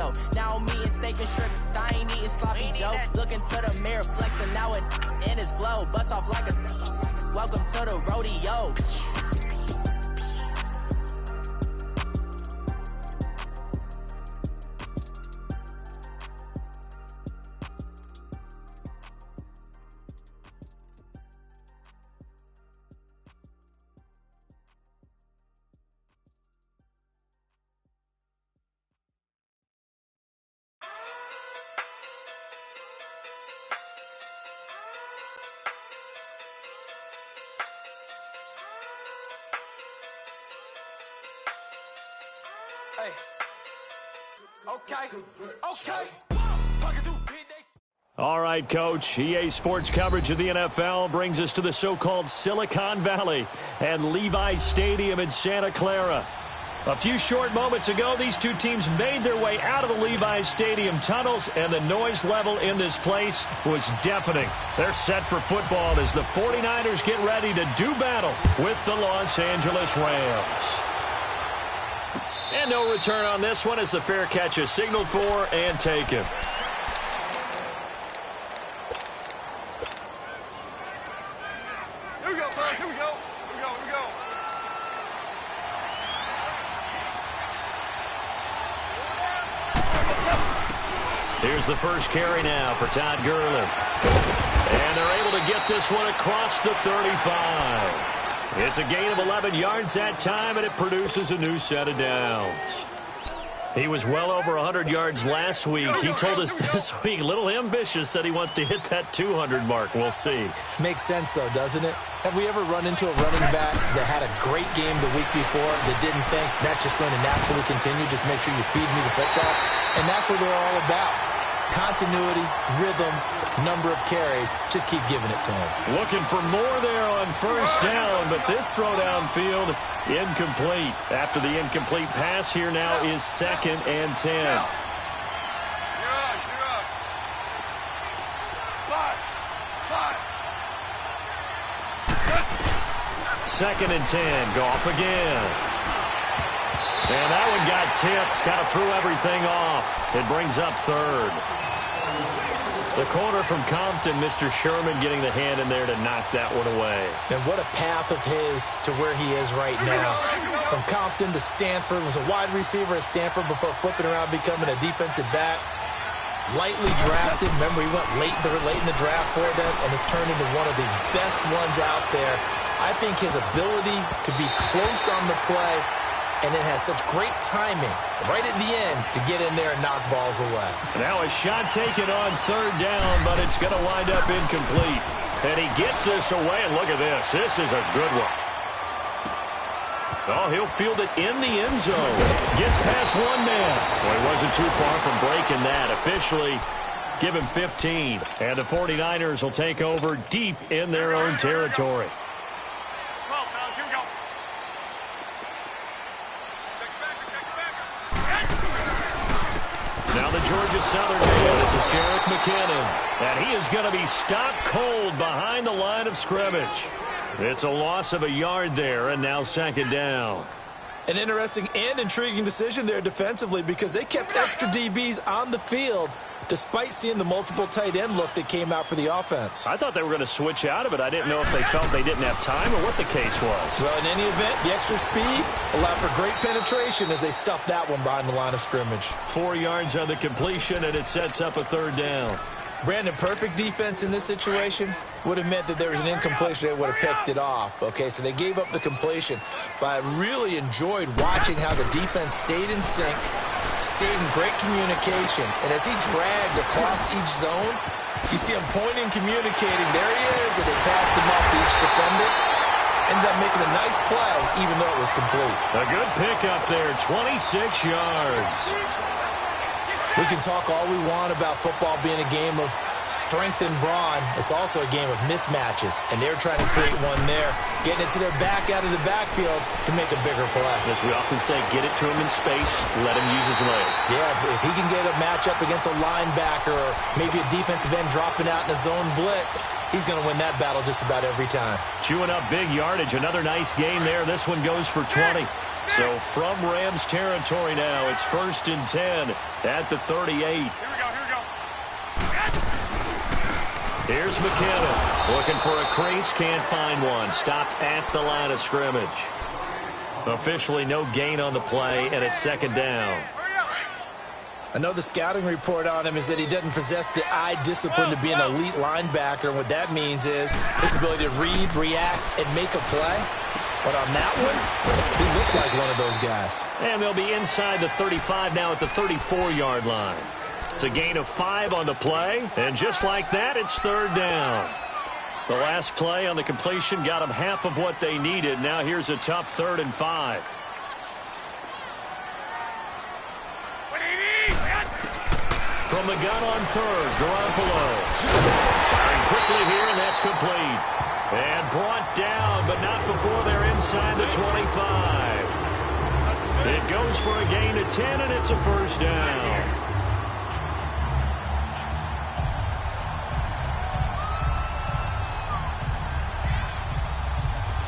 rodeo. Now I'm eating steak and shrimp, I ain't eating sloppy Joe. Looking to the mirror, flexing now in his glow. Bust off like a welcome to the rodeo. Hey. Okay. All right, Coach. EA Sports coverage of the NFL brings us to the so-called Silicon Valley and Levi's Stadium in Santa Clara. A few short moments ago, these two teams made their way out of the Levi's Stadium tunnels, and the noise level in this place was deafening. They're set for football as the 49ers get ready to do battle with the Los Angeles Rams. And no return on this one as the fair catch is signaled for and taken. Here we go, fellas. Here we go. Here we go. Here's the first carry now for Todd Gurley. And they're able to get this one across the 35. It's a gain of 11 yards that time, and it produces a new set of downs. He was well over 100 yards last week. He told us this week, a little ambitious, said he wants to hit that 200 mark. We'll see. Makes sense, though, doesn't it? Have we ever run into a running back that had a great game the week before that didn't think that's just going to naturally continue? Just make sure you feed me the football. And that's what they're all about. Continuity, rhythm, number of carries. Just keep giving it to him. Looking for more there on first down, but this throw downfield incomplete. After the incomplete pass, here now is 2nd and 10. Second and 10. Goff again. And that one got tipped. Kind of threw everything off. It brings up 3rd. The corner from Compton, Mr. Sherman, getting the hand in there to knock that one away. And what a path of his to where he is right now. From Compton to Stanford, was a wide receiver at Stanford before flipping around, becoming a defensive back. Lightly drafted. Remember, he went late in the draft for them and has turned into one of the best ones out there. I think his ability to be close on the play, and it has such great timing right at the end to get in there and knock balls away. Now a shot taken on 3rd down, but it's going to wind up incomplete. And he gets this away, and look at this. This is a good one. Oh, he'll field it in the end zone. Gets past one man. Well, he wasn't too far from breaking that. Officially, give him 15. And the 49ers will take over deep in their own territory. Now the Georgia Southern man, this is Jerick McKinnon. And he is going to be stopped cold behind the line of scrimmage. It's a loss of a yard there, and now 2nd down. An interesting and intriguing decision there defensively because they kept extra DBs on the field despite seeing the multiple tight end look that came out for the offense. I thought they were going to switch out of it. I didn't know if they felt they didn't have time or what the case was. Well, in any event, the extra speed allowed for great penetration as they stuffed that one behind the line of scrimmage. 4 yards on the completion, and it sets up a 3rd down. Brandon, perfect defense in this situation would have meant that there was an incompletion. They would have picked it off. Okay, so they gave up the completion. But I really enjoyed watching how the defense stayed in sync, stayed in great communication. And as he dragged across each zone, you see him pointing, communicating. There he is, and they passed him off to each defender. Ended up making a nice play, even though it was complete. A good pickup there, 26 yards. We can talk all we want about football being a game of strength and brawn. It's also a game of mismatches, and they're trying to create one there, getting it to their back out of the backfield to make a bigger play. As we often say, get it to him in space, let him use his leg. Yeah, if he can get a matchup against a linebacker or maybe a defensive end dropping out in a zone blitz, he's going to win that battle just about every time. Chewing up big yardage, another nice gain there. This one goes for 20. So from Rams territory now, it's 1st and 10 at the 38. Here we go. Here's McKinnon looking for a crease, can't find one. Stopped at the line of scrimmage. Officially no gain on the play, and it's 2nd down. I know the scouting report on him is that he doesn't possess the eye discipline to be an elite linebacker. And what that means is his ability to read, react, and make a play. But on that one, he looked like one of those guys. And they'll be inside the 35 now at the 34-yard line. It's a gain of 5 on the play. And just like that, it's 3rd down. The last play on the completion got them half of what they needed. Now here's a tough 3rd and 5. From the gun on 3rd, Garoppolo. Firing quickly here, and that's complete. And brought down, but not before they're inside the 25. It goes for a gain of 10, and it's a 1st down.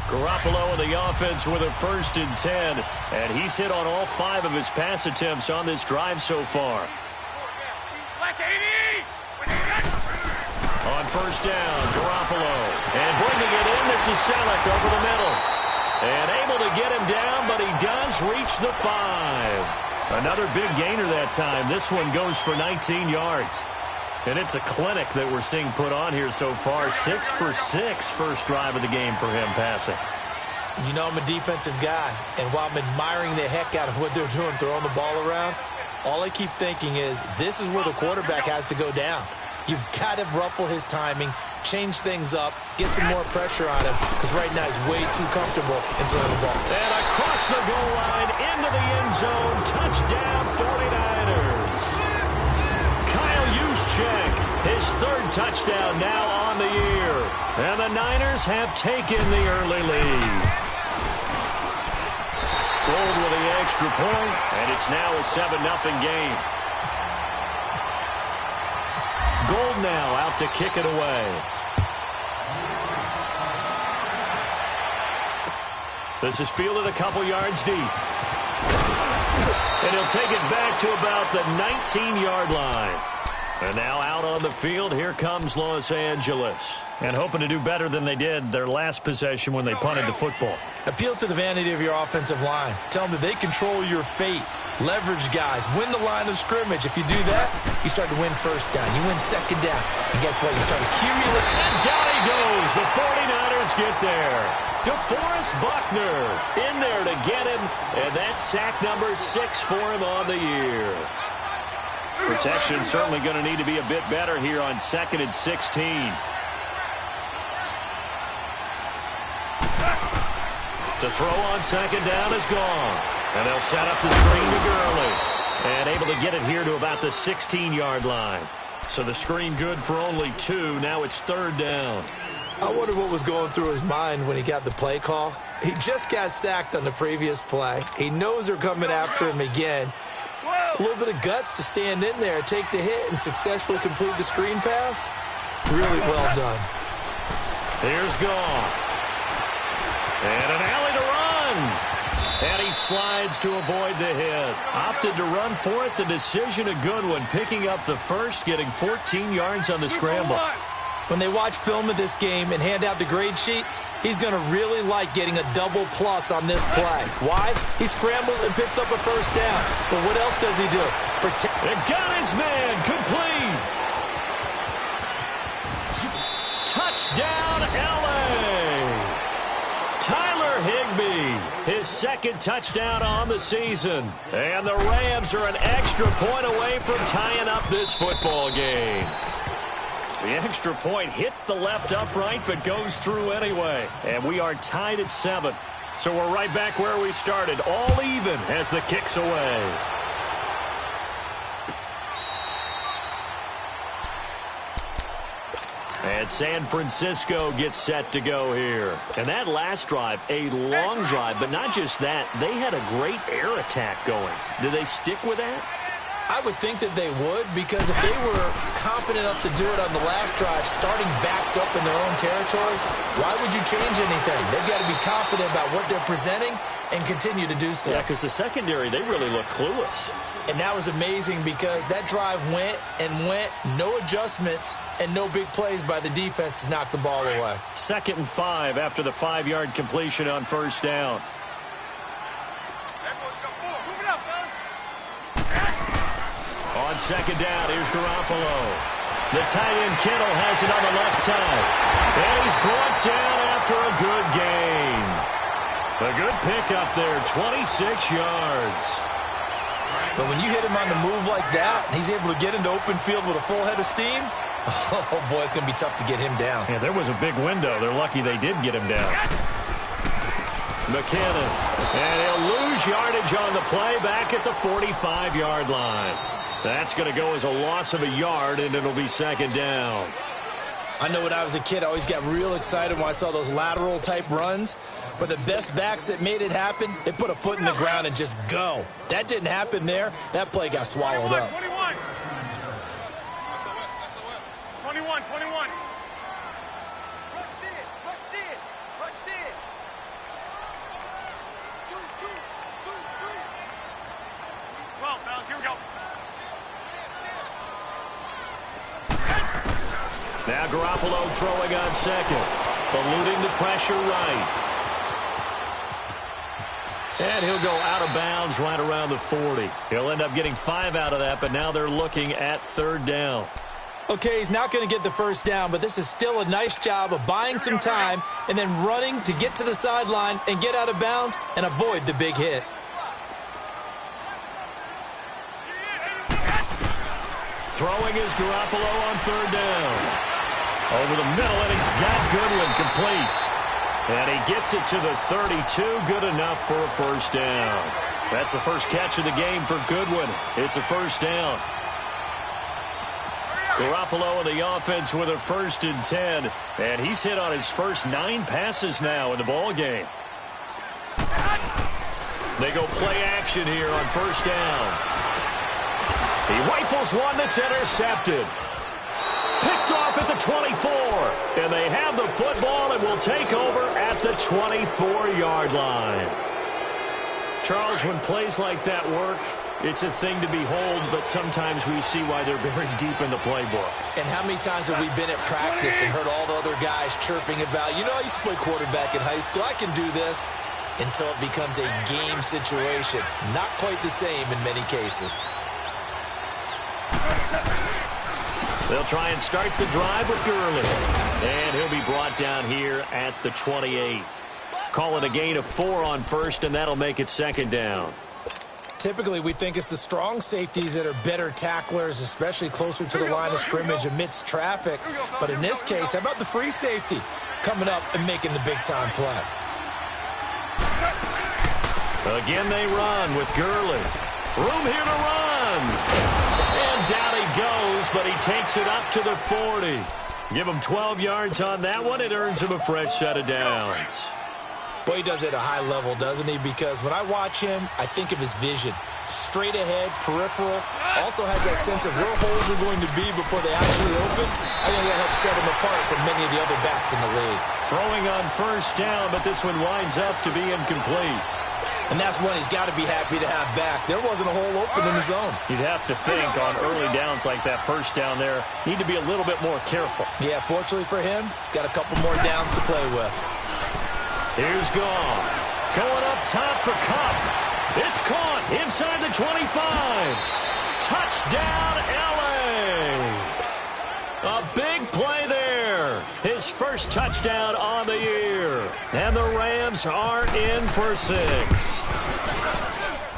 Garoppolo in the offense with a 1st and 10, and he's hit on all 5 of his pass attempts on this drive so far. On 1st down, Garoppolo. And bringing it in, this is Selleck over the middle. And able to get him down, but he does reach the 5. Another big gainer that time. This one goes for 19 yards. And it's a clinic that we're seeing put on here so far. 6 for 6 first drive of the game for him passing. You know I'm a defensive guy, and while I'm admiring the heck out of what they're doing, throwing the ball around, all I keep thinking is this is where the quarterback has to go down. You've got to ruffle his timing, change things up, get some more pressure on him, because right now he's way too comfortable in throwing the ball. And across the goal line, into the end zone, touchdown 49ers. Kyle Juszczyk, his 3rd touchdown now on the year. And the Niners have taken the early lead. Gold with the extra point, and it's now a 7-0 game. Gold now out to kick it away. This is fielded a couple yards deep. And he'll take it back to about the 19-yard line. And now out on the field, here comes Los Angeles. And hoping to do better than they did their last possession when they punted the football. Appeal to the vanity of your offensive line. Tell them that they control your fate. Leverage guys. Win the line of scrimmage. If you do that, you start to win 1st down. You win 2nd down. And guess what? You start accumulating. And down he goes. The 49ers get there. DeForest Buckner in there to get him. And that's sack number 6 for him on the year. Protection certainly going to need to be a bit better here on 2nd and 16. To throw on 2nd down is gone. And they'll set up the screen to Gurley. And able to get it here to about the 16-yard line. So the screen good for only 2. Now it's 3rd down. I wonder what was going through his mind when he got the play call. He just got sacked on the previous play. He knows they're coming after him again. A little bit of guts to stand in there, take the hit, and successfully complete the screen pass. Really well done. Here's Goff. And an alley to run. And he slides to avoid the hit. Opted to run for it. The decision a good one. Picking up the 1st, getting 14 yards on the scramble. When they watch film of this game and hand out the grade sheets, he's going to really like getting a double plus on this play. Why? He scrambles and picks up a 1st down. But what else does he do? It got his man complete. Touchdown, L.A. Tyler Higbee, his 2nd touchdown on the season. And the Rams are an extra point away from tying up this football game. The extra point hits the left upright, but goes through anyway. And we are tied at 7. So we're right back where we started, all even as the kick's away. And San Francisco gets set to go here. And that last drive, a long drive, but not just that. They had a great air attack going. Do they stick with that? I would think that they would, because if they were confident enough to do it on the last drive, starting backed up in their own territory, why would you change anything? They've got to be confident about what they're presenting and continue to do so. Yeah, because the secondary, they really look clueless. And that was amazing because that drive went and went, no adjustments, and no big plays by the defense to knock the ball away. 2nd and 5 after the 5-yard completion on first down. On second down, here's Garoppolo. The tight end Kittle has it on the left side. And he's brought down after a good gain. A good pickup there, 26 yards. But when you hit him on the move like that, and he's able to get into open field with a full head of steam, oh, boy, it's going to be tough to get him down. Yeah, there was a big window. They're lucky they did get him down. McKinnon. And he'll lose yardage on the play back at the 45-yard line. That's going to go as a loss of a yard, and it'll be second down. I know when I was a kid, I always got real excited when I saw those lateral-type runs. But the best backs that made it happen, they put a foot in the ground and just go. That didn't happen there. That play got swallowed up. 21. 21. Rush it. 12, fellas, here we go. Now Garoppolo throwing on second. Eluding the pressure right. And he'll go out of bounds right around the 40. He'll end up getting 5 out of that, but now they're looking at 3rd down. Okay, he's not going to get the first down, but this is still a nice job of buying some time and then running to get to the sideline and get out of bounds and avoid the big hit. Throwing is Garoppolo on 3rd down. Over the middle, and he's got Goodwin complete. And he gets it to the 32, good enough for a first down. That's the first catch of the game for Goodwin. It's a first down. Garoppolo and the offense with a 1st and 10. And he's hit on his first 9 passes now in the ball game. They go play action here on first down. He rifles one that's intercepted. Picked off at the 24. And they have the football and will take over at the 24-yard line. Charles, when plays like that work, it's a thing to behold, but sometimes we see why they're very deep in the playbook. And how many times have we been at practice and heard all the other guys chirping about, you know, I used to play quarterback in high school, I can do this, until it becomes a game situation. Not quite the same in many cases. They'll try and start the drive with Gurley. And he'll be brought down here at the 28. Call it a gain of 4 on first, and that'll make it second down. Typically, we think it's the strong safeties that are better tacklers, especially closer to the line of scrimmage amidst traffic. But in this case, how about the free safety coming up and making the big-time play? Again, they run with Gurley. Room here to run. And down he goes, but he takes it up to the 40. Give him 12 yards on that one. It earns him a fresh set of downs. Boy, he does it at a high level, doesn't he? Because when I watch him, I think of his vision. Straight ahead, peripheral. Also has that sense of where holes are going to be before they actually open. I think that helps set him apart from many of the other backs in the league. Throwing on first down, but this one winds up to be incomplete. And that's one he's got to be happy to have back. There wasn't a hole open in the zone. You'd have to think on early downs like that first down there, need to be a little bit more careful. Yeah, fortunately for him, got a couple more downs to play with. Here's Goff. Going up top for Kupp. It's caught inside the 25. Touchdown, L.A. A big play there. His first touchdown on the year. And the Rams are in for 6.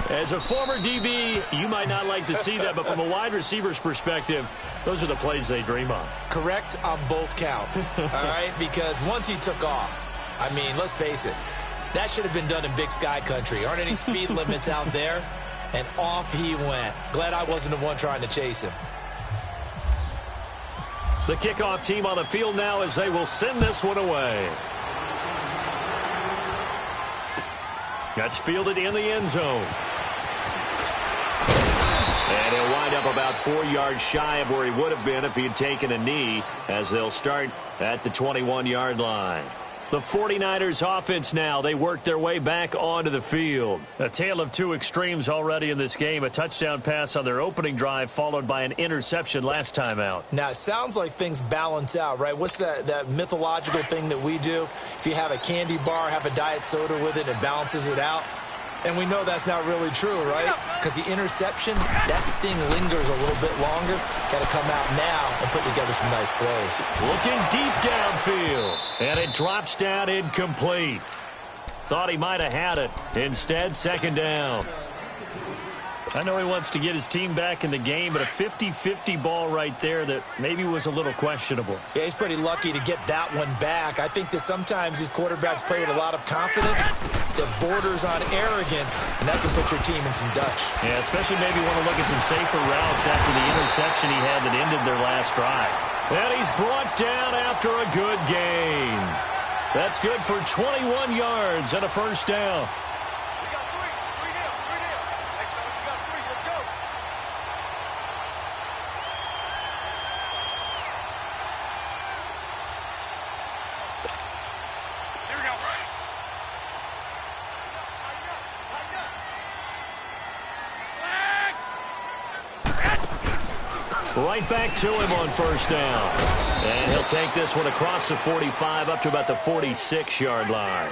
As a former DB, you might not like to see that, but from a wide receiver's perspective, those are the plays they dream of. Correct on both counts, all right? Because once he took off, I mean, let's face it, that should have been done in Big Sky Country. Aren't any speed limits out there? And off he went. Glad I wasn't the one trying to chase him. The kickoff team on the field now as they will send this one away. That's fielded in the end zone. And he'll wind up about 4 yards shy of where he would have been if he had taken a knee, as they'll start at the 21-yard line. The 49ers offense now, they work their way back onto the field. A tale of two extremes already in this game. A touchdown pass on their opening drive followed by an interception last time out. Now, it sounds like things balance out, right? What's that mythological thing that we do? If you have a candy bar, have a diet soda with it, it balances it out. And we know that's not really true, right? Because the interception, that sting lingers a little bit longer. Got to come out now and put together some nice plays. Looking deep downfield, and it drops down incomplete. Thought he might have had it. Instead, second down. I know he wants to get his team back in the game, but a 50-50 ball right there that maybe was a little questionable. Yeah, he's pretty lucky to get that one back. I think that sometimes these quarterbacks play with a lot of confidence that borders on arrogance, and that can put your team in some Dutch. Yeah, especially maybe want to look at some safer routes after the interception he had that ended their last drive. And he's brought down after a good gain. That's good for 21 yards and a first down. Right back to him on first down. And he'll take this one across the 45 up to about the 46-yard line.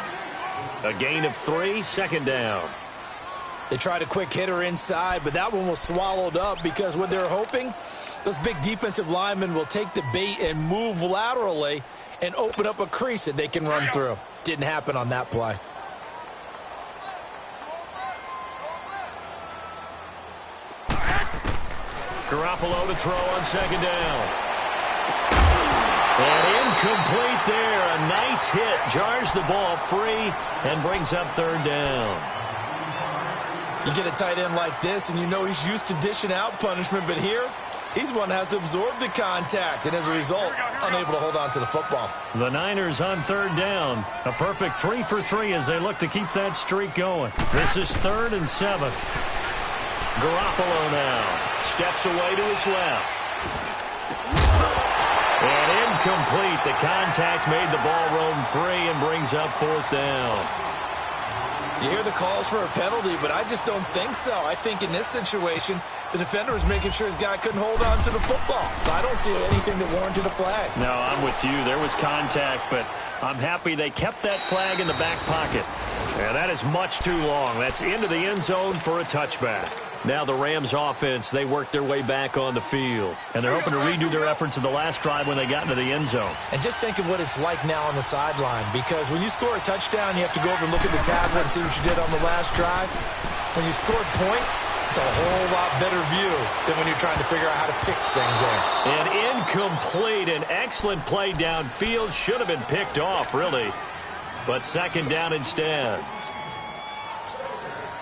A gain of 3, second down. They tried a quick hitter inside, but that one was swallowed up because what they're hoping, those big defensive linemen will take the bait and move laterally and open up a crease that they can run through. Didn't happen on that play. Garoppolo to throw on second down. And incomplete there. A nice hit. Jars the ball free and brings up third down. You get a tight end like this, and you know he's used to dishing out punishment, but here, he's one that has to absorb the contact, and as a result, unable to hold on to the football. The Niners on third down. A perfect 3 for 3 as they look to keep that streak going. This is 3rd and 7. Garoppolo now. Steps away to his left. And incomplete. The contact made the ball roam free and brings up 4th down. You hear the calls for a penalty, but I just don't think so. I think in this situation, the defender was making sure his guy couldn't hold on to the football. So I don't see anything that warranted a flag. No, I'm with you. There was contact, but I'm happy they kept that flag in the back pocket. And that is much too long. That's into the end zone for a touchback. Now the Rams offense, they work their way back on the field. And they're hoping to redo their efforts in the last drive when they got into the end zone. And just think of what it's like now on the sideline. Because when you score a touchdown, you have to go over and look at the tablet and see what you did on the last drive. When you scored points, it's a whole lot better view than when you're trying to figure out how to fix things there. An incomplete, an excellent play downfield. Should have been picked off, really. But second down instead.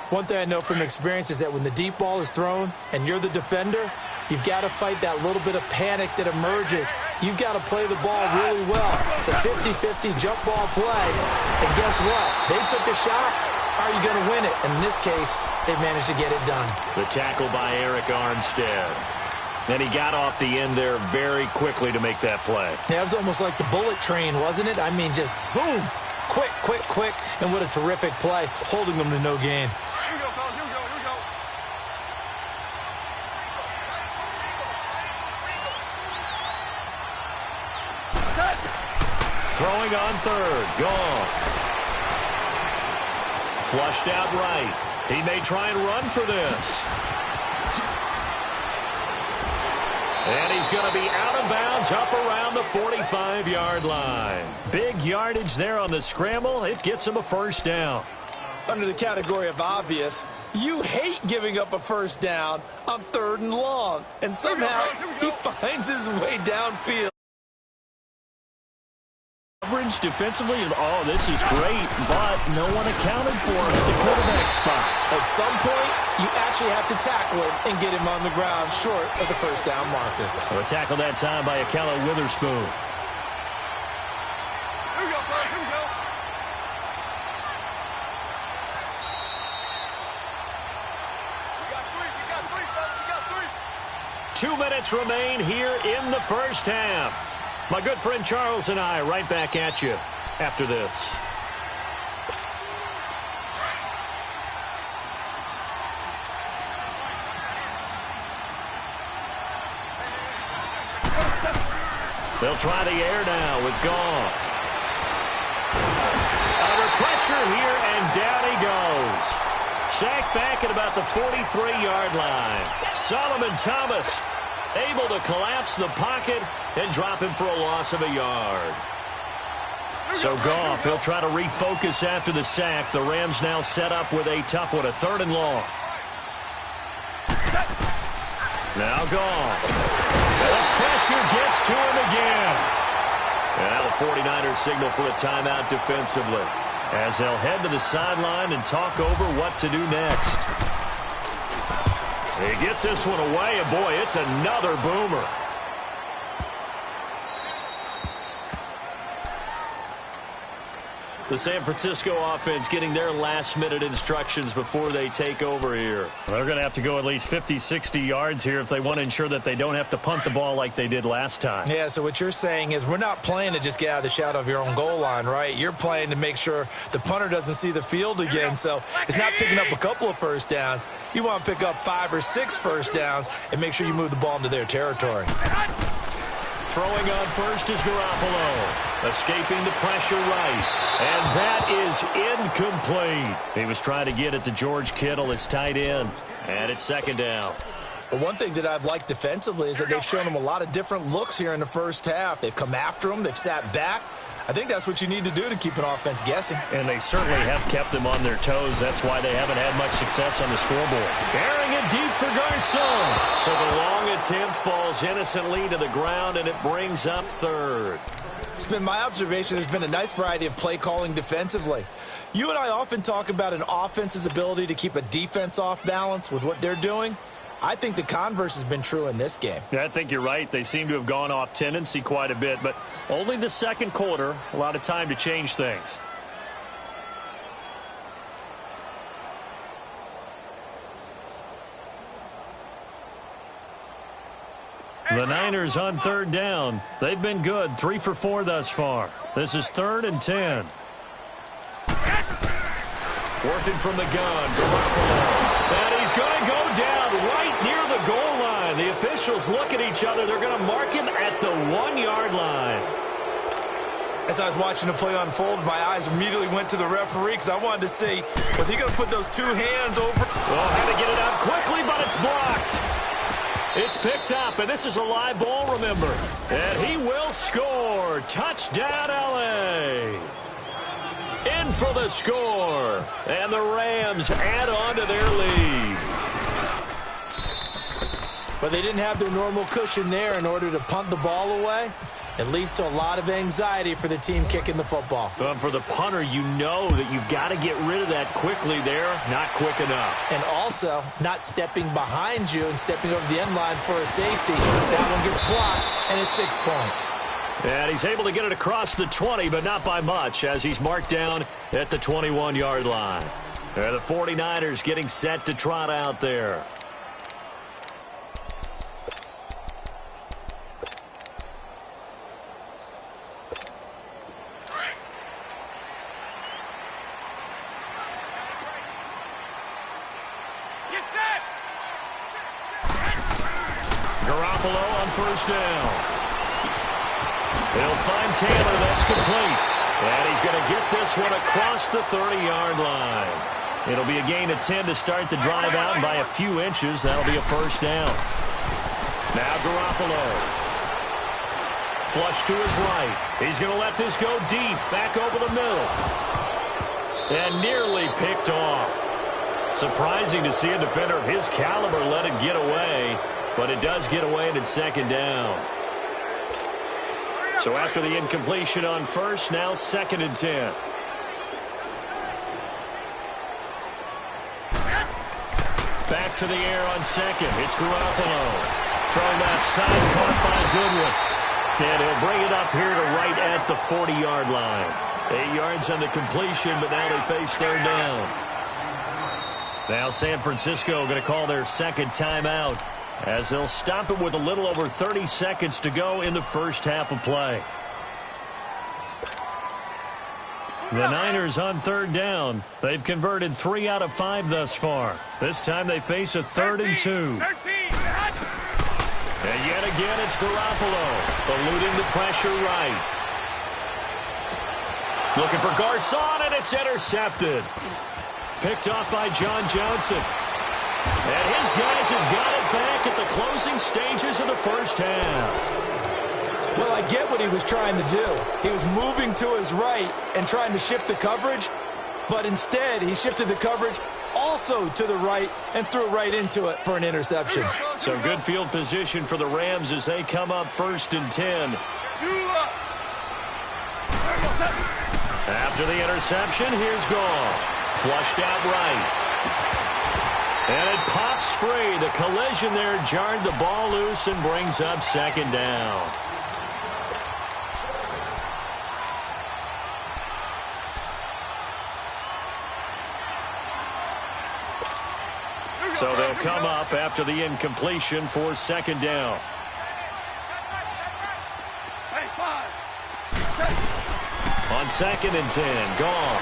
One thing I know from experience is that when the deep ball is thrown and you're the defender, you've got to fight that little bit of panic that emerges. You've got to play the ball really well. It's a 50-50 jump ball play. And guess what? They took a shot. How are you going to win it? And in this case, they managed to get it done. The tackle by Eric Armstead. And he got off the end there very quickly to make that play. Yeah, it was almost like the bullet train, wasn't it? I mean, just zoom. Quick, quick, quick. And what a terrific play, holding them to no gain. Here we go, fellas. Here we go. Here we go. Throwing on third. Gone. Flushed out right. He may try and run for this. And he's going to be out of bounds up around the 45-yard line. Big yardage there on the scramble. It gets him a first down. Under the category of obvious, you hate giving up a first down on 3rd and long. And somehow he finds his way downfield. Coverage defensively, and oh, this is great, but no one accounted for him at the quarterback spot. At some point, you actually have to tackle him and get him on the ground short of the first down marker. So a tackle that time by Akello Witherspoon. Here we go, fellas. Here we go. We got three, fellas. We got three. 2 minutes remain here in the first half. My good friend Charles and I right back at you after this. They'll try the air now with Goff. Under pressure here, and down he goes. Sacked back at about the 43-yard line. Solomon Thomas able to collapse the pocket and drop him for a loss of a yard. So Goff, he'll try to refocus after the sack. The Rams now set up with a tough one, a 3rd and long. Now Goff. The pressure gets to him again. And now the 49ers signal for a timeout defensively, as they'll head to the sideline and talk over what to do next. He gets this one away, and boy, it's another boomer. The San Francisco offense getting their last-minute instructions before they take over here. They're going to have to go at least 50, 60 yards here if they want to ensure that they don't have to punt the ball like they did last time. Yeah, so what you're saying is we're not playing to just get out of the shadow of your own goal line, right? You're playing to make sure the punter doesn't see the field again. So it's not picking up a couple of first downs. You want to pick up 5 or 6 first downs and make sure you move the ball into their territory. Throwing on first is Garoppolo. Escaping the pressure right. And that is incomplete. He was trying to get it to George Kittle, his tight end. And it's 2nd down. But one thing that I've liked defensively is that they've shown him a lot of different looks here in the first half. They've come after him. They've sat back. I think that's what you need to do to keep an offense guessing. And they certainly have kept them on their toes. That's why they haven't had much success on the scoreboard. Carrying it deep for Garcon. So the long attempt falls innocently to the ground, and it brings up 3rd. It's been my observation there's been a nice variety of play calling defensively. You and I often talk about an offense's ability to keep a defense off balance with what they're doing. I think the converse has been true in this game. Yeah, I think you're right. They seem to have gone off tendency quite a bit, but only the 2nd quarter, a lot of time to change things. The Niners on 3rd down. They've been good, 3 for 4 thus far. This is 3rd and 10. Working from the gun, Garoppolo. And he's going to go down right near the goal line. The officials look at each other. They're going to mark him at the 1-yard line. As I was watching the play unfold, my eyes immediately went to the referee because I wanted to see, was he going to put those 2 hands over? Well, had to get it out quickly, but it's blocked. It's picked up, and this is a live ball, remember. And he will score. Touchdown, L.A. In for the score. And the Rams add on to their lead. But they didn't have their normal cushion there in order to punt the ball away. It leads to a lot of anxiety for the team kicking the football. But for the punter, you know that you've got to get rid of that quickly there. Not quick enough. And also, not stepping behind you and stepping over the end line for a safety. That one gets blocked, and it's 6 points. And he's able to get it across the 20, but not by much, as he's marked down at the 21-yard line. And the 49ers getting set to trot out there. Garoppolo on 1st down. They'll find Taylor. That's complete. And he's going to get this one across the 30-yard line. It'll be a gain of 10 to start the drive out, and by a few inches, that'll be a 1st down. Now Garoppolo. Flush to his right. He's going to let this go deep, back over the middle. And nearly picked off. Surprising to see a defender of his caliber let it get away, but it does get away, and it's 2nd down. So after the incompletion on 1st, now 2nd and 10. Back to the air on 2nd. It's Garoppolo. From left side, caught by Goodwin. And he'll bring it up here to right at the 40-yard line. 8 yards on the completion, but now they face 3rd down. Now San Francisco going to call their 2nd timeout as they'll stop it with a little over 30 seconds to go in the first half of play. The Niners on third down. They've converted 3 out of 5 thus far. This time they face a 3rd and 2. And yet again, it's Garoppolo eluding the pressure right. Looking for Garcon, and it's intercepted. Picked off by John Johnson. And his guys have got it back at the closing stages of the first half. Well, I get what he was trying to do. He was moving to his right and trying to shift the coverage, but instead he shifted the coverage also to the right and threw right into it for an interception. So good field position for the Rams as they come up 1st and 10. After the interception, here's Goff. Flushed out right. And it pops free. The collision there jarred the ball loose and brings up 2nd down. So they'll come up after the incompletion for 2nd down. On 2nd and 10, Goff.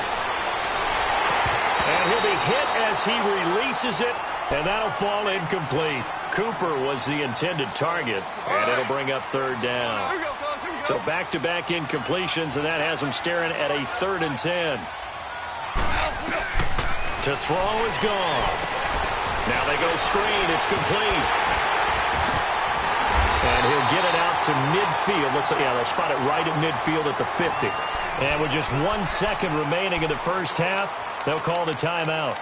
And he'll be hit as he releases it, and that'll fall incomplete. Cooper was the intended target, and it'll bring up 3rd down. So back-to-back incompletions, and that has them staring at a 3rd and 10. To throw is Goff. Now they go screen. It's complete. And he'll get it out to midfield. They'll spot it right at midfield at the 50. And with just 1 second remaining in the first half, they'll call the timeout.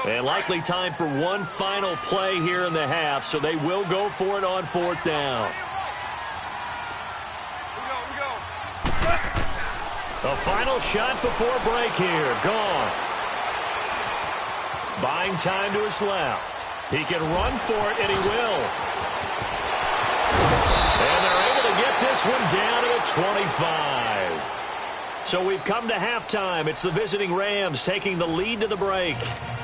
And likely time for one final play here in the half, so they will go for it on 4th down. The final shot before break here. Goff. Buying time to his left. He can run for it, and he will. And they're able to get this one down to the 25. So we've come to halftime. It's the visiting Rams taking the lead to the break.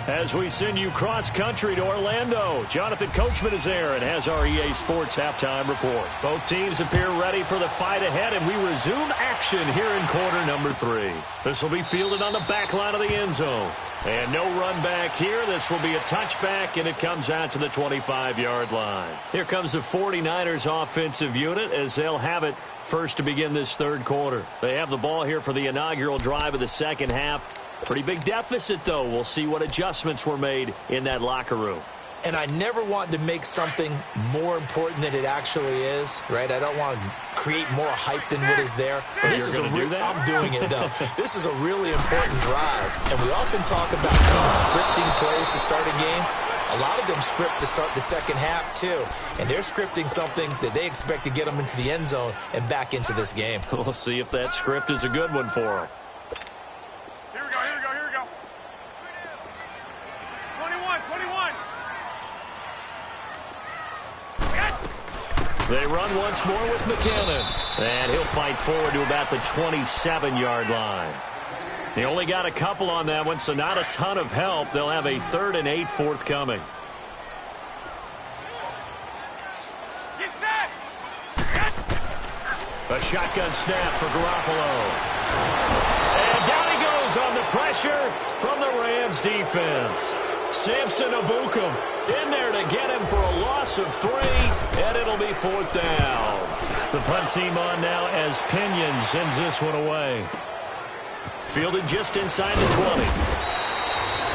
As we send you cross-country to Orlando, Jonathan Coachman is there and has our EA Sports halftime report. Both teams appear ready for the fight ahead, and we resume action here in quarter number 3. This will be fielded on the back line of the end zone. And no run back here. This will be a touchback, and it comes out to the 25-yard line. Here comes the 49ers offensive unit as they'll have it first to begin this 3rd quarter. They have the ball here for the inaugural drive of the second half. Pretty big deficit, though. We'll see what adjustments were made in that locker room. And I never want to make something more important than it actually is, right? I don't want to create more hype than what is there. But this is I'm doing it, though. This is a really important drive. And we often talk about teams scripting plays to start a game. A lot of them script to start the second half, too. And they're scripting something that they expect to get them into the end zone and back into this game. We'll see if that script is a good one for them. Here we go. 21. They run once more with McKinnon. And he'll fight forward to about the 27-yard line. He only got a couple on that one, so not a ton of help. They'll have a 3rd and 8 forthcoming. Get set. A shotgun snap for Garoppolo. And down he goes on the pressure from the Rams defense. Samson Abukum in there to get him for a loss of 3, and it'll be 4th down. The punt team on now as Pinion sends this one away. Fielded just inside the 20.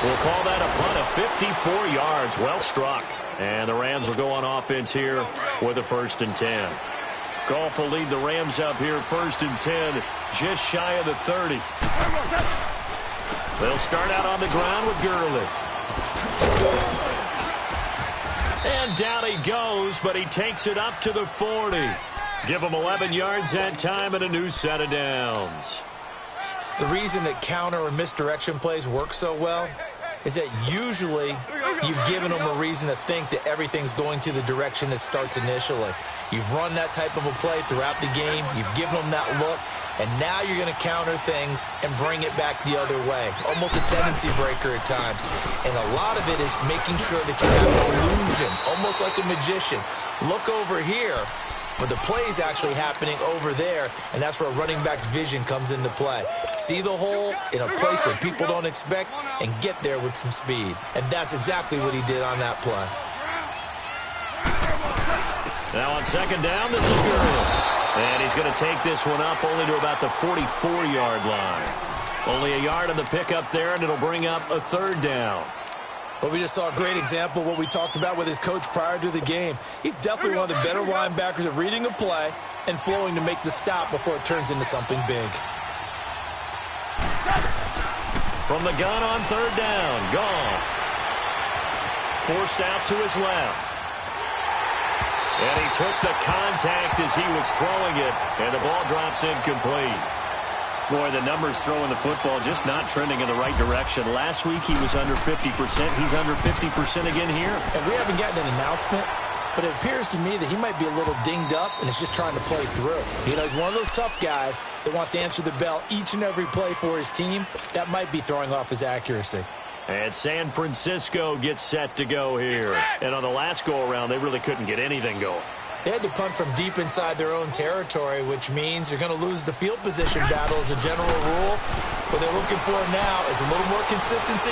We'll call that a punt of 54 yards. Well struck. And the Rams will go on offense here with a 1st and 10. Goff will lead the Rams up here 1st and 10, just shy of the 30. They'll start out on the ground with Gurley. And down he goes, but he takes it up to the 40. Give him 11 yards that time and a new set of downs. The reason that counter or misdirection plays work so well is that usually you've given them a reason to think that everything's going to the direction it starts initially. You've run that type of a play throughout the game. You've given them that look. and now you're going to counter things and bring it back the other way. Almost a tendency breaker at times. And a lot of it is making sure that you have an illusion, almost like a magician. Look over here, but the play is actually happening over there, and that's where a running back's vision comes into play. See the hole in a place where people don't expect and get there with some speed. And that's exactly what he did on that play. Now on second down, this is Gurley. And he's going to take this one up only to about the 44-yard line. Only a yard on the pickup there, and it'll bring up a third down. Well, we just saw a great example of what we talked about with his coach prior to the game. He's definitely one of the better linebackers at reading a play and flowing to make the stop before it turns into something big. From the gun on third down, Goff. Forced out to his left. And he took the contact as he was throwing it, and the ball drops incomplete. Boy, the numbers throwing the football just not trending in the right direction. Last week he was under 50%. He's under 50% again here. And we haven't gotten an announcement, but it appears to me that he might be a little dinged up and is just trying to play through. You know, he's one of those tough guys that wants to answer the bell each and every play for his team. That might be throwing off his accuracy. And San Francisco gets set to go here. And on the last go-around, they really couldn't get anything going. They had to punt from deep inside their own territory, which means you're going to lose the field position battle as a general rule. What they're looking for now is a little more consistency,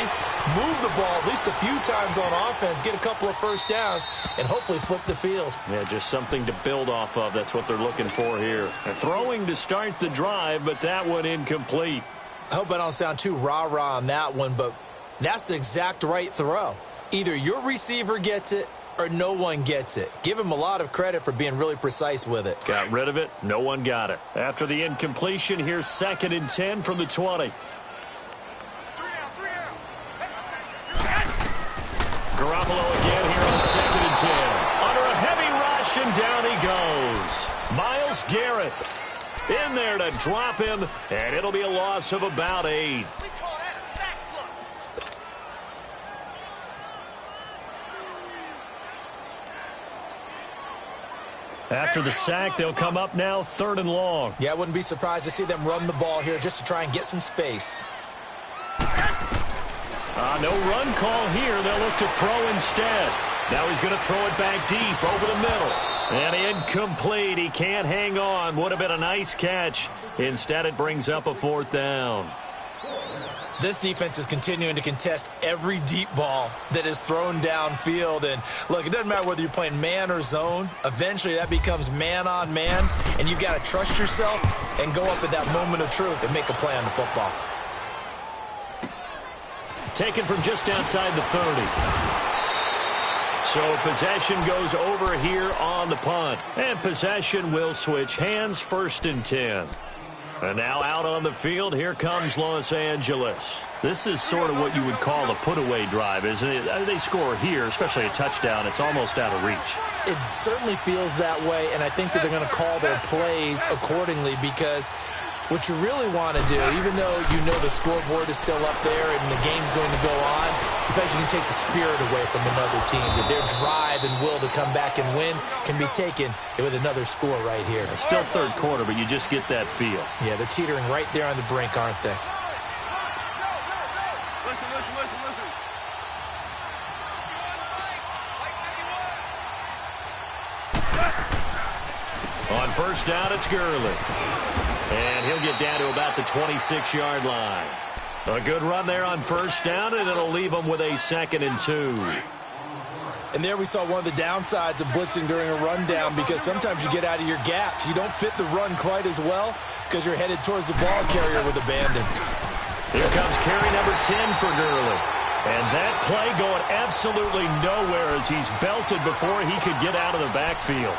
move the ball at least a few times on offense, get a couple of first downs, and hopefully flip the field. Yeah, just something to build off of. That's what they're looking for here. And throwing to start the drive, but that one incomplete. I hope I don't sound too rah-rah on that one, but that's the exact right throw. Either your receiver gets it or no one gets it. Give him a lot of credit for being really precise with it. Got rid of it. No one got it. After the incompletion, here's 2nd and 10 from the 20. Garoppolo again here on 2nd and 10. Under a heavy rush, and down he goes. Myles Garrett in there to drop him, and it'll be a loss of about 8. After the sack, they'll come up now 3rd and long. Yeah, I wouldn't be surprised to see them run the ball here just to try and get some space. No run call here. They'll look to throw instead. Now he's going to throw it back deep over the middle. And incomplete. He can't hang on. Would have been a nice catch. Instead, it brings up a 4th down. This defense is continuing to contest every deep ball that is thrown downfield. And, look, it doesn't matter whether you're playing man or zone. Eventually, that becomes man-on-man, and you've got to trust yourself and go up at that moment of truth and make a play on the football. Taken from just outside the 30. So possession goes over here on the punt. And possession will switch hands, 1st and 10. And now out on the field, here comes Los Angeles. This is sort of what you would call a put-away drive, isn't it? They score here, especially a touchdown. It's almost out of reach. It certainly feels that way, and I think that they're going to call their plays accordingly because what you really want to do, even though you know the scoreboard is still up there and the game's going to go on, in fact, you can take the spirit away from another team. That their drive and will to come back and win can be taken with another score right here. It's still 3rd quarter, but you just get that feel. Yeah, they're teetering right there on the brink, aren't they? Listen. On 1st down, it's Gurley. And he'll get down to about the 26-yard line. A good run there on 1st down, and it'll leave him with a 2nd and 2. And there we saw one of the downsides of blitzing during a rundown because sometimes you get out of your gaps. You don't fit the run quite as well because you're headed towards the ball carrier with abandon. Here comes carry number 10 for Gurley. And that play going absolutely nowhere as he's belted before he could get out of the backfield.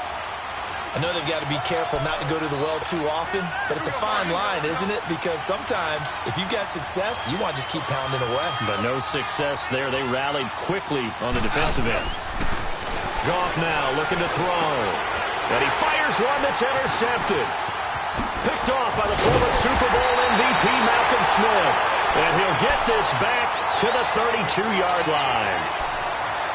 I know they've got to be careful not to go to the well too often, but it's a fine line, isn't it? Because sometimes, if you've got success, you want to just keep pounding away. But no success there. They rallied quickly on the defensive end. Goff now looking to throw. And he fires one that's intercepted. Picked off by the former Super Bowl MVP, Malcolm Smith. And he'll get this back to the 32-yard line.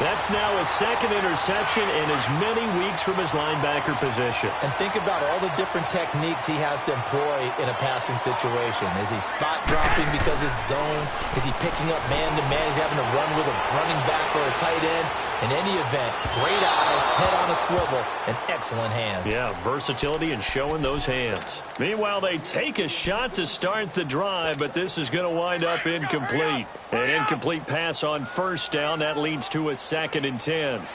That's now his second interception in as many weeks from his linebacker position. And think about all the different techniques he has to employ in a passing situation. Is he spot dropping because it's zone? Is he picking up man-to-man? Is he having to run with a running back or a tight end? In any event, great eyes, head on a swivel, and excellent hands. Yeah, versatility and showing those hands. Meanwhile, they take a shot to start the drive, but this is going to wind up incomplete. An incomplete pass on first down. That leads to a 2nd and 10.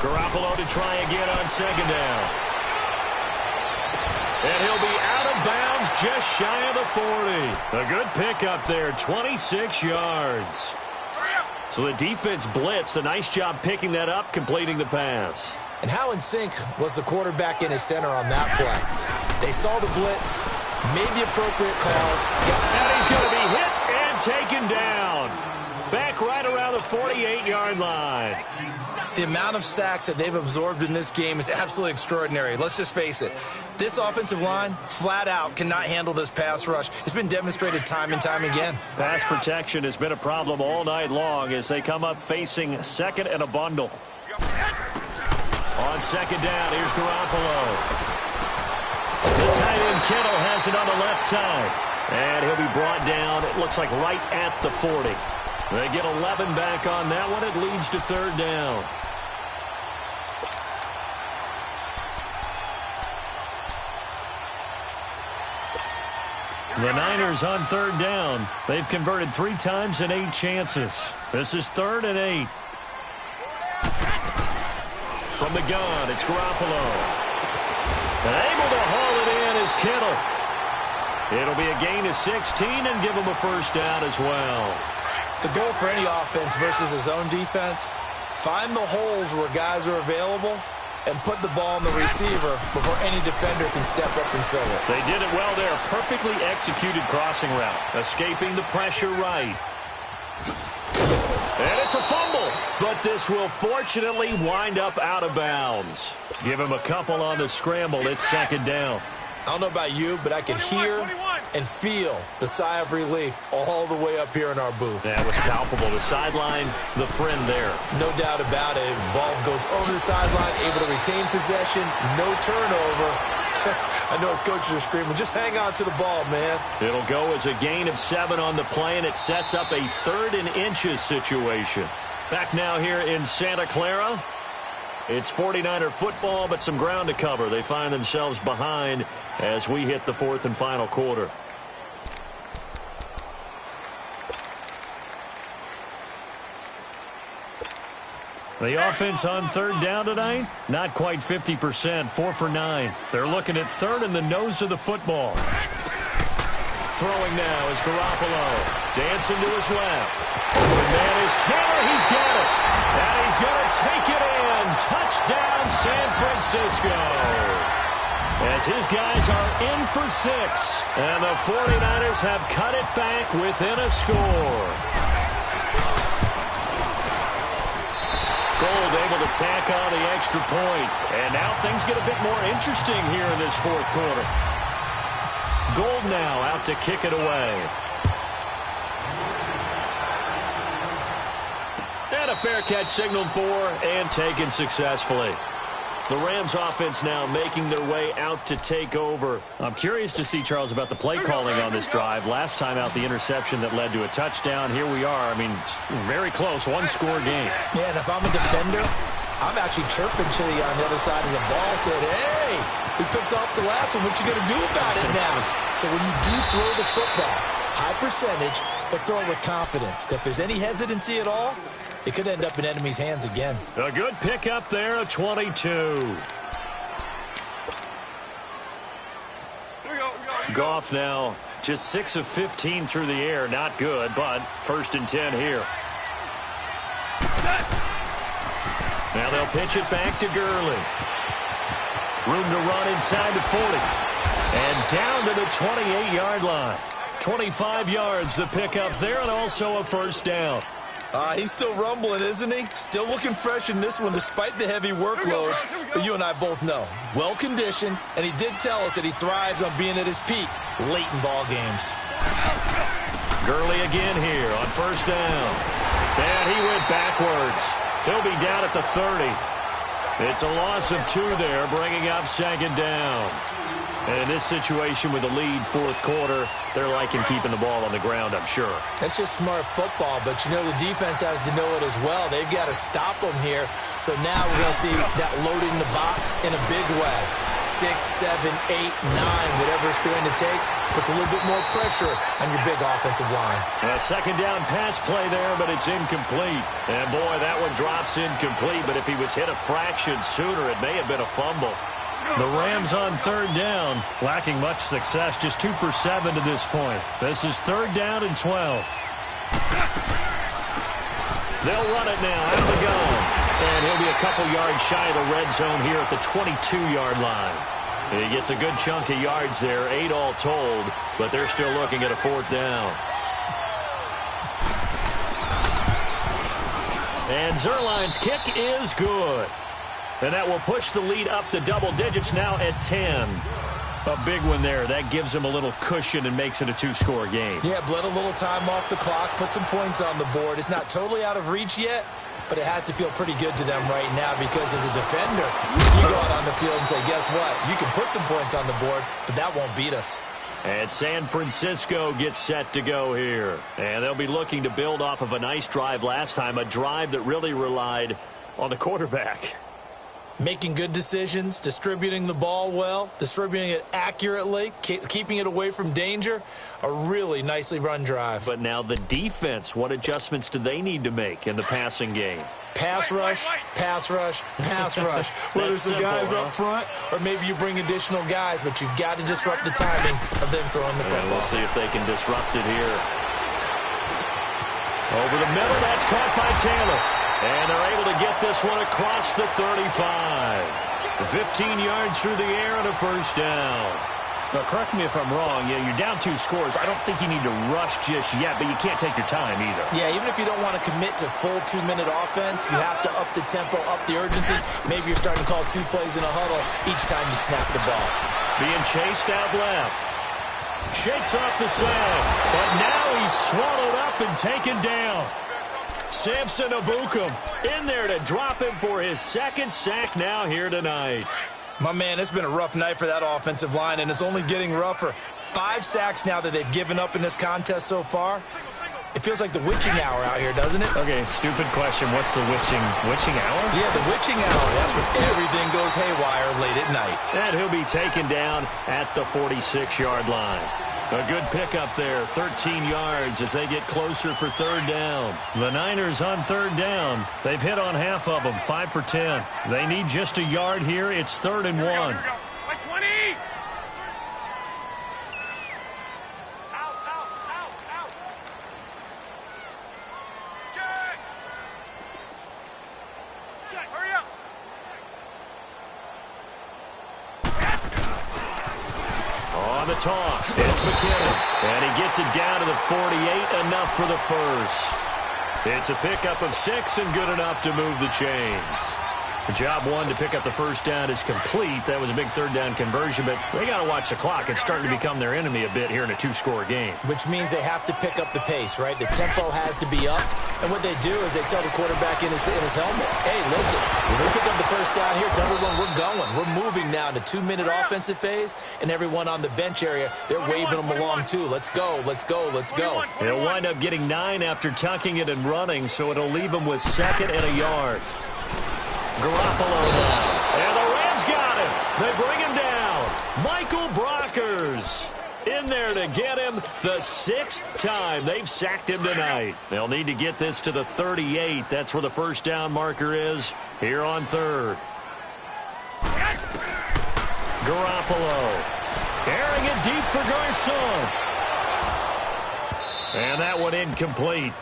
Garoppolo to try again on 2nd down. And he'll be out of bounds just shy of the 40. A good pickup there, 26 yards. So the defense blitzed. A nice job picking that up, completing the pass. And how in sync was the quarterback in his center on that play? They saw the blitz, made the appropriate calls. And he's going to be hit and taken down. Back right around the 48-yard line. The amount of sacks that they've absorbed in this game is absolutely extraordinary. Let's just face it. This offensive line, flat out, cannot handle this pass rush. It's been demonstrated time and time again. Pass protection has been a problem all night long as they come up facing 2nd and a bundle. On 2nd down, here's Garoppolo. The tight end Kittle has it on the left side. And he'll be brought down, it looks like right at the 40. They get 11 back on that one. It leads to 3rd down. The Niners on 3rd down. They've converted 3 times in 8 chances. This is 3rd and 8. From the gun, it's Garoppolo. And able to haul it in is Kittle. It'll be a gain of 16 and give him a 1st down as well. The goal for any offense versus his own defense, find the holes where guys are available and put the ball on the receiver before any defender can step up and fill it. They did it well there. Perfectly executed crossing route. Escaping the pressure right. And it's a fumble. But this will fortunately wind up out of bounds. Give him a couple on the scramble. It's 2nd down. I don't know about you, but I can hear and feel the sigh of relief all the way up here in our booth. That was palpable. The sideline, the friend there. No doubt about it. The ball goes over the sideline, able to retain possession, no turnover. I know his coaches are screaming, just hang on to the ball, man. It'll go as a gain of 7 on the play, and it sets up a 3rd and inches situation. Back now here in Santa Clara. It's 49er football, but some ground to cover. They find themselves behind as we hit the 4th and final quarter. The offense on 3rd down tonight, not quite 50%, 4 for 9. They're looking at 3rd in the nose of the football. Throwing now is Garoppolo. Dancing to his left. The man is Taylor. He's got it. And he's going to take it in. Touchdown, San Francisco. As his guys are in for 6. And the 49ers have cut it back within a score. Gold able to tack on the extra point. And now things get a bit more interesting here in this 4th quarter. Gold now out to kick it away. And a fair catch signaled for and taken successfully. The Rams offense now making their way out to take over. I'm curious to see, Charles, about the play calling on this drive. Last time out, the interception that led to a touchdown. Here we are. I mean, very close. 1-score game. Yeah, and if I'm a defender, I'm actually chirping Chili on the other side of the ball, saying, hey, we picked off the last one. What you going to do about it now? So when you do throw the football, high percentage, but throw it with confidence. Because if there's any hesitancy at all, it could end up in enemy's hands again. A good pickup there, a 22. Goff now just 6 of 15 through the air. Not good, but 1st and 10 here. Now they'll pitch it back to Gurley. Room to run inside the 40. And down to the 28-yard line. 25 yards the pickup there, and also a 1st down. He's still rumbling, isn't he? Still looking fresh in this one despite the heavy workload. But you and I both know, well-conditioned, and he did tell us that he thrives on being at his peak late in ball games. Gurley again here on 1st down. And he went backwards. He'll be down at the 30. It's a loss of 2 there, bringing up second down. And in this situation with the lead fourth quarter, they're liking keeping the ball on the ground, I'm sure. That's just smart football, but you know the defense has to know it as well. They've got to stop them here. So now we're going to see that loading the box in a big way. 6, 7, 8, 9, whatever it's going to take, puts a little bit more pressure on your big offensive line. A second down pass play there, but it's incomplete. And boy, that one drops incomplete, but if he was hit a fraction sooner, it may have been a fumble. The Rams on third down, lacking much success, just 2 for 7 to this point. This is third down and 12. They'll run it now out of the gun. And he'll be a couple yards shy of the red zone here at the 22-yard line. He gets a good chunk of yards there, 8 all told, but they're still looking at a fourth down. And Zerline's kick is good. And that will push the lead up to double digits now at 10. A big one there. That gives them a little cushion and makes it a 2-score game. Yeah, bled a little time off the clock, put some points on the board. It's not totally out of reach yet, but it has to feel pretty good to them right now because as a defender, you go out on the field and say, guess what? You can put some points on the board, but that won't beat us. And San Francisco gets set to go here. And they'll be looking to build off of a nice drive last time, a drive that really relied on the quarterback. Making good decisions, distributing the ball well, distributing it accurately, keeping it away from danger. A really nicely run drive. But now the defense, what adjustments do they need to make in the passing game? Pass rush, pass rush, pass rush. Whether it's the guys up front or maybe you bring additional guys, but you've got to disrupt the timing of them throwing the football. We'll see if they can disrupt it here. Over the middle, that's caught by Taylor. And they're able to get this one across the 35. 15 yards through the air and a first down. Now, correct me if I'm wrong. Yeah, you're down 2 scores. I don't think you need to rush just yet, but you can't take your time either. Yeah, even if you don't want to commit to full 2-minute offense, you have to up the tempo, up the urgency. Maybe you're starting to call 2 plays in a huddle each time you snap the ball. Being chased out left. Shakes off the sag, but now he's swallowed up and taken down. Samson Abukum in there to drop him for his second sack now here tonight. My man, it's been a rough night for that offensive line, and it's only getting rougher. 5 sacks now that they've given up in this contest so far. It feels like the witching hour out here, doesn't it? Okay, stupid question. What's the witching hour? Yeah, the witching hour. That's when everything goes haywire late at night. And he'll be taken down at the 46-yard line. A good pickup there, 13 yards as they get closer for third down. The Niners on third down. They've hit on half of them, 5 for 10. They need just a yard here. It's 3rd and 1. Here we go. By 20! Out. Check. Hurry up. On the toss, it's McKinnon, and he gets it down to the 48, enough for the first. It's a pickup of 6 and good enough to move the chains. Job 1 to pick up the first down is complete. That was a big third down conversion, but they got to watch the clock. It's starting to become their enemy a bit here in a 2-score game. Which means they have to pick up the pace, right? The tempo has to be up, and what they do is they tell the quarterback in his helmet, hey, listen, when we pick up the first down here, tell everyone we're going. We're moving now to 2-minute offensive phase, and everyone on the bench area, they're waving them along too. Let's go, let's go, let's go. He'll wind up getting 9 after tucking it and running, so it'll leave him with 2nd and a yard. Garoppolo now. And the Rams got him. They bring him down. Michael Brockers in there to get him the 6th time they've sacked him tonight. They'll need to get this to the 38. That's where the first down marker is here on 3rd. Garoppolo airing it deep for Garcon. And that one incomplete.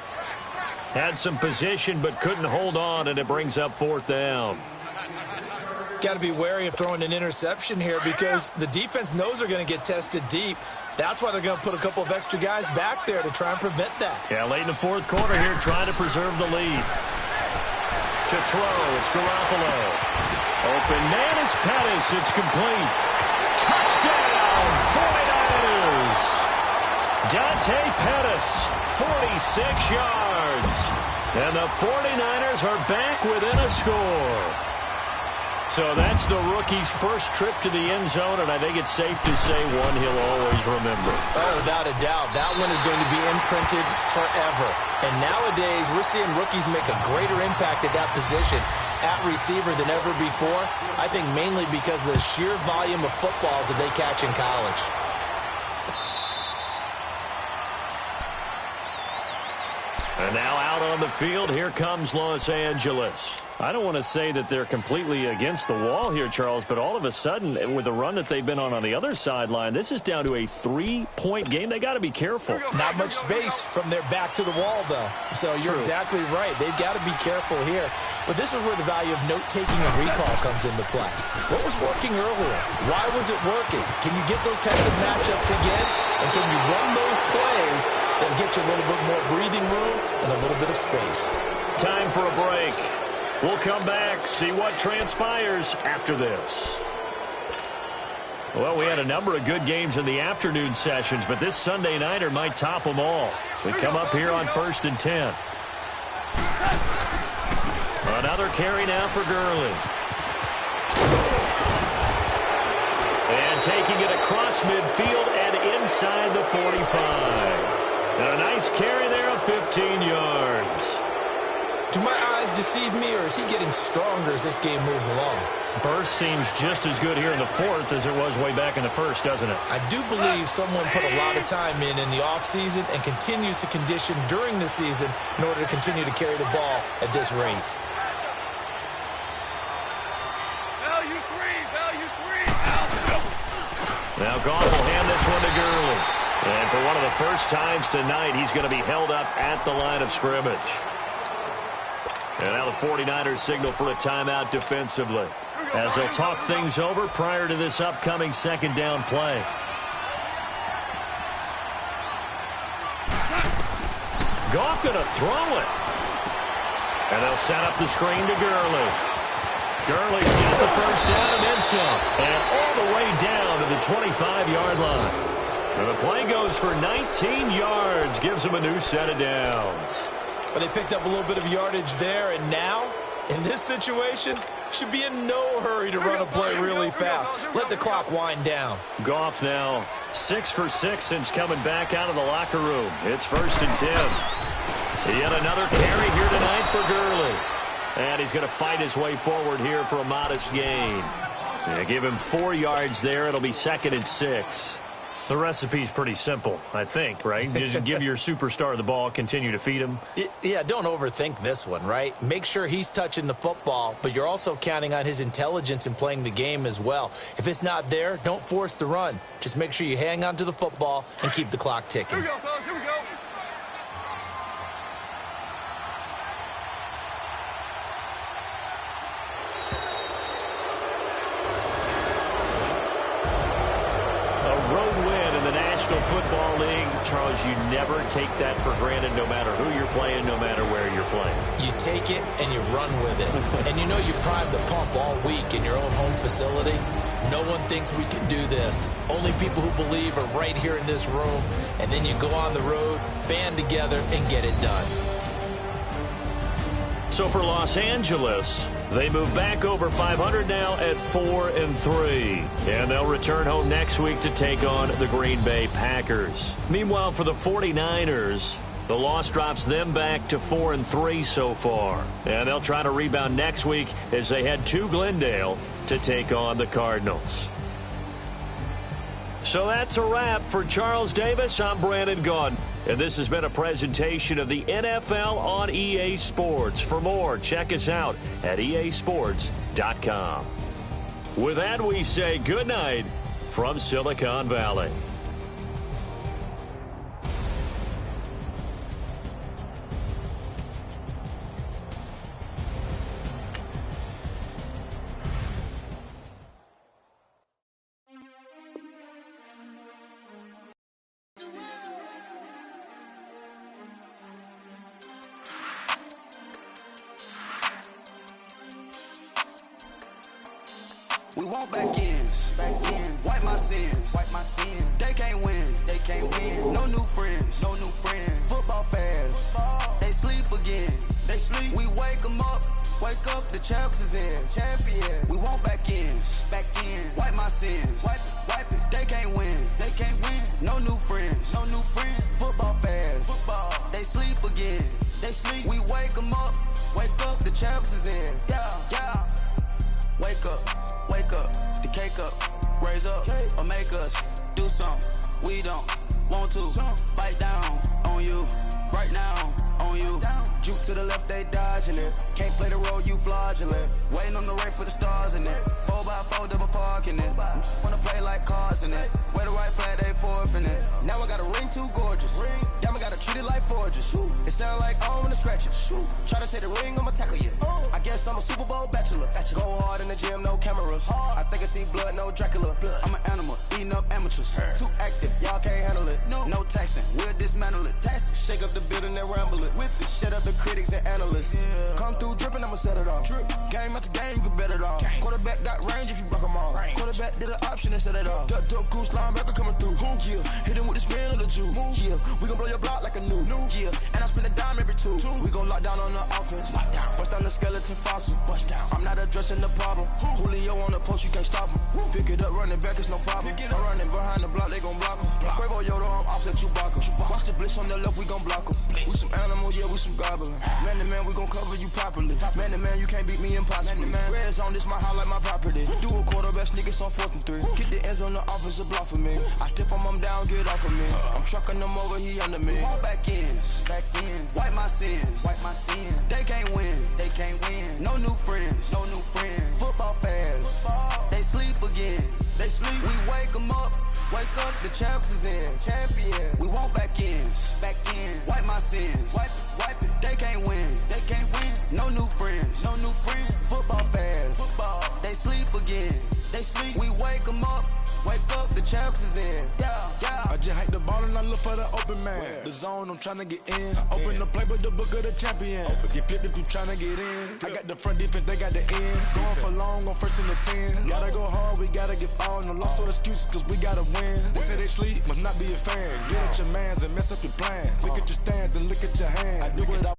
Had some position but couldn't hold on, and it brings up 4th down. Got to be wary of throwing an interception here because the defense knows they're going to get tested deep. That's why they're going to put a couple of extra guys back there to try and prevent that. Yeah, late in the 4th quarter here, trying to preserve the lead. To throw, it's Garoppolo. Open man is Pettis. It's complete. Touchdown, 49ers. Dante Pettis, 46 yards. And the 49ers are back within a score. So that's the rookie's first trip to the end zone, and I think it's safe to say one he'll always remember. Oh, without a doubt. That one is going to be imprinted forever. And nowadays, we're seeing rookies make a greater impact at that position at receiver than ever before. I think mainly because of the sheer volume of footballs that they catch in college. And now out on the field, here comes Los Angeles. I don't want to say that they're completely against the wall here, Charles, but all of a sudden, with the run that they've been on the other sideline, this is down to a 3-point game. They got to be careful. Not much space from their back to the wall, though. So you're exactly right. They've got to be careful here. But this is where the value of note-taking and recall comes into play. What was working earlier? Why was it working? Can you get those types of matchups again? And can you run those plays that get you a little bit more breathing room and a little bit of space? Time for a break. We'll come back, see what transpires after this. Well, we had a number of good games in the afternoon sessions, but this Sunday nighter might top them all. So we come up here on 1st and 10. Another carry now for Gurley. And taking it across midfield and inside the 45. And a nice carry there of 15 yards. Do my eyes deceive me, or is he getting stronger as this game moves along? Burst seems just as good here in the fourth as it was way back in the first, doesn't it? I do believe someone put a lot of time in the offseason and continues to condition during the season in order to continue to carry the ball at this rate. Value three. Now Goff will hand this one to Gurley. And for one of the first times tonight, he's going to be held up at the line of scrimmage. And now the 49ers signal for a timeout defensively, as they'll talk things over prior to this upcoming second down play. Goff going to throw it. And they'll set up the screen to Gurley. Gurley's got the first down and then some. And all the way down to the 25-yard line. And the play goes for 19 yards, gives him a new set of downs. But they picked up a little bit of yardage there, and now, in this situation, should be in no hurry to run a play really fast. Let the clock wind down. Goff now 6 for 6 since coming back out of the locker room. It's 1st and 10. Yet another carry here tonight for Gurley. And he's going to fight his way forward here for a modest gain. They give him 4 yards there. It'll be 2nd and 6. The recipe's pretty simple, I think, right? Just give your superstar the ball, continue to feed him. Yeah, don't overthink this one, right? Make sure he's touching the football, but you're also counting on his intelligence in playing the game as well. If it's not there, don't force the run. Just make sure you hang on to the football and keep the clock ticking. Here we go, fellas. Here we go. National Football League, Charles, you never take that for granted no matter who you're playing, no matter where you're playing. You take it and you run with it. And you know you prime the pump all week in your own home facility. No one thinks we can do this. Only people who believe are right here in this room. And then you go on the road, band together, and get it done. So for Los Angeles, they move back over 500 now at 4-3. And they'll return home next week to take on the Green Bay Packers. Meanwhile, for the 49ers, the loss drops them back to 4-3 so far. And they'll try to rebound next week as they head to Glendale to take on the Cardinals. So that's a wrap. For Charles Davis, I'm Brandon Gaudin. And this has been a presentation of the NFL on EA Sports. For more, check us out at easports.com. With that, we say good night from Silicon Valley. We want back ends. Wipe my sins. They can't win. No new friends. Football fans. They sleep again. We wake them up. Wake up, the champs is in. Champion. We want back ends. Wipe my sins. Wipe it. They can't win. No new friends. Football fans. They sleep again. We wake them up. Wake up, the champs is in. Yeah. Wake up, the cake up, raise up, or make us do something we don't want to. Bite down on you, right now on you. Juke to the left, they dodging it. Can't play the role, you fraudulent. Waiting on the rain for the stars in it. 4x4 double parking it. Wanna play like cars in it. Wear the white flag, they forfeiting it. Now I got a ring too gorgeous. Damn, I gotta treat it like forges. It sound like I wanna scratch it. Try to take the ring, I'ma tackle you. I guess I'm a Super Bowl bachelor. Go hard in the gym, no cameras. I think I see blood, no Dracula. I'm an animal, eating up amateurs. Too active, y'all can't handle it. No taxing, we'll dismantle it. Shake up the building and ramble it. Shut up the critics and analysts. Come through dripping, I'ma set it off. Game after game, you can bet it off. Quarterback got range if you block them all. Quarterback did an option and set it off. Duck goose linebacker coming through. Yeah, hit him with the spin of the Jew. Yeah, we gon' blow your block like a new. Yeah, and I spend a dime every two. We gon' lock down on the offense. Bust down the skeleton fossil. I'm not addressing the problem. Julio on the post, you can't stop him. Pick it up, running back, it's no problem. I'm running behind the block, they gon' block him. Quavo Yoda, I'm offset Chewbacca. Watch the blitz on the left, we gon' block him. We some animal, yeah, we some goblin. Man to man, we gon' cover you properly. Man to man, you can't beat me impossibly. Red zone, this my house like my property. Do a quarterback sneakers on 4th and 3. Get the ends on the offensive block for me. I step on him down, get off of me. I'm trucking them over, he under me. Want back ends. Wipe my sins. They can't win. No new friends. Football fans. They sleep again. We wake them up. Wake up, the champs is in. Champion. We want back ends. Wipe my sins. Wipe it. They can't win. No new friends. Football fans. They sleep again. We wake them up. Wake up, the champs is in. Yeah. I just hike the ball and I look for the open man. The zone, I'm tryna get in. Open the playbook, the book of the champion. Get flipped if you tryna get in. I got the front defense, they got the end. Going for long, on 1st and the 10. Gotta go hard, we gotta get all. No loss or excuses, cause we gotta win. They say they sleep, must not be a fan. Get at your mans and mess up your plan. Look at your stands and look at your hands. I do what I